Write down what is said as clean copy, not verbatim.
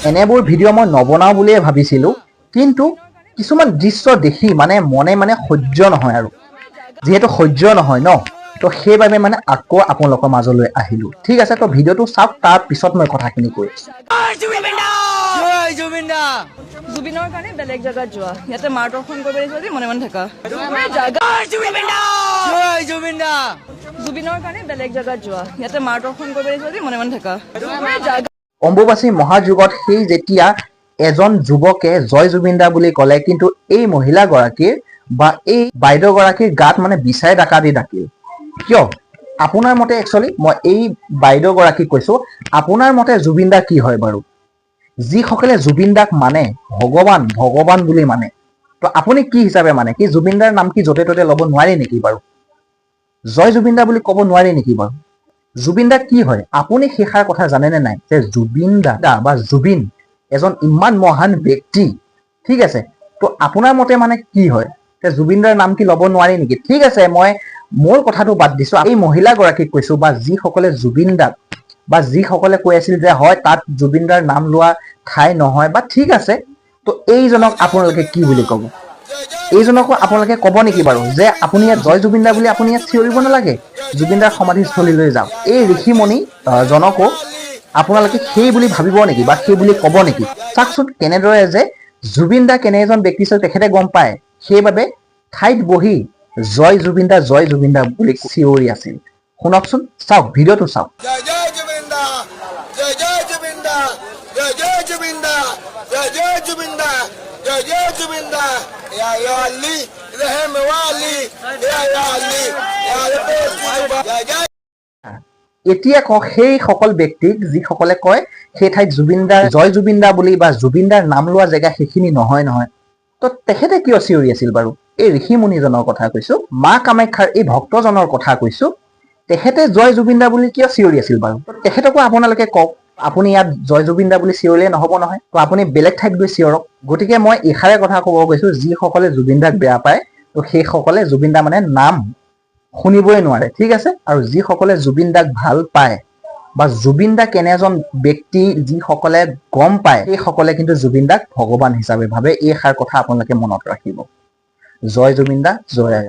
এনেবোৰ ভিডিঅ' মই নবনাওঁ বুলিয়ে ভাবিছিলোঁ, কিন্তু কিছুমান দৃশ্য দেখি মনে সহ্য নহয়, আৰু যিহেতু সহ্য নহয় ন, তো সেইবাবে আকৌ আপোনালোকৰ মাজলৈ আহিলোঁ। ঠিক আছে, তো ভিডিঅ'টো চাওক, তাৰ পিছত মই কথাখিনি কৈ আছোঁ। জুবিনৰ কাৰণে বেলেগ জেগাত যোৱা, ইয়াতে মাৰ দৰ্শন কৰিবলৈ যোৱা যে মনে মনে থাকা। জুবিনৰ কাৰণে বেলেগ জেগাত যোৱা, ইয়াতে মাৰ দৰ্শন কৰিবলৈ যোৱা যে মনে মনে থাকা। অম্বুবাচী মহাযুগত সেই যেতিয়া এজন যুৱকে জয় জুবিনদা বুলি ক'লে, কিন্তু এই মহিলাগৰাকীৰ বা এই বাইদেউগৰাকীৰ গাত বিচাই ডাকাতি ডাকিল। কিয়? আপোনাৰ মতে একচুৱেলি মই এই বাইদেউগৰাকীক কৈছোঁ, আপোনাৰ মতে জুবিনদা কি হয় বাৰু? যিসকলে জুবিনদাক ভগৱান ভগৱান বুলি তো আপুনি কি হিচাপে কি জুবিনদাৰ নাম কি য'তে ত'তে ল'ব নোৱাৰি নেকি বাৰু? জয় জুবিনদা বুলি ক'ব নোৱাৰি নেকি বাৰু? জুবিনদা কি হয় আপুনি সেইষাৰ কথা জানেনে নাই, যে জুবিনদা বা জুবিন এজন ইমান মহান ব্যক্তি। ঠিক আছে, তো আপোনাৰ মতে কি হয়, যে জুবিনদাৰ নাম কি ল'ব নোৱাৰি নেকি? ঠিক আছে, মই মোৰ কথাটো বাদ দিছোঁ, এই মহিলাগৰাকীক কৈছোঁ, বা যিসকলে জুবিনদাক বা যিসকলে কৈ আছিল যে হয় তাত জুবিনদাৰ নাম লোৱা ঠাই নহয়, বা ঠিক আছে, তো এইজনক আপোনালোকে কি বুলি ক'ব? এইজনকো আপোনালোকে ক'ব নেকি বাৰু যে আপুনি ইয়াত জয় জুবিনদা বুলি আপুনি ইয়াত চিঞৰিব নালাগে, জুবিনদাৰ সমাধিস্থলীলৈ যাওক? এই ঋষিমণি জনকো আপোনালোকে সেই বুলি ভাবিব নেকি, বা সেই বুলি ক'ব নেকি? চাওকচোন কেনেদৰে যে জুবিনদা কেনে এজন ব্যক্তি আছিল তেখেতে গম পায়, সেইবাবে ঠাইত বহি জয় জুবিনদা বুলি চিঞৰি আছিল। শুনকচোন, চাওক, ভিডিঅ'টো চাওক। এতিয়া কওক সেই সকল ব্যক্তিক যিসকলে কয় সেই ঠাইত জুবিনদাৰ জয় জুবিনদা বুলি বা জুবিনদাৰ নাম লোৱা জেগা সেইখিনি নহয়, তো তেখেতে কিয় চিঞৰি আছিল বাৰু? এই ঋষিমুনিজনৰ কথা কৈছো, মা কামাখ্যাৰ এই ভক্তজনৰ কথা কৈছো, তেখেতে জয় জুবিনদা বুলি কিয় চিঞৰি আছিল বাৰু? তেখেতকো আপোনালোকে কওক, আপুনি ইয়াত জয় জুবিনদা বুলি চিঞৰিলে নহ'ব নহয়, তো আপুনি বেলেগ ঠাইত গৈ চিঞৰক। গতিকে মই এষাৰে কথা ক'ব গৈছো, যিসকলে জুবিনদাক বেয়া পায়, তো সেইসকলে জুবিনদা নাম শুনিবই নোৱাৰে। ঠিক আছে, আৰু যিসকলে জুবিনদাক ভাল পায় বা জুবিনদা কেনেজন ব্যক্তি যিসকলে গম পায়, সেইসকলে কিন্তু জুবিনদাক ভগৱান হিচাপে ভাবে। এইষাৰ কথা আপোনালোকে মনত ৰাখিব। জয় জুবিনদা, জয় আই।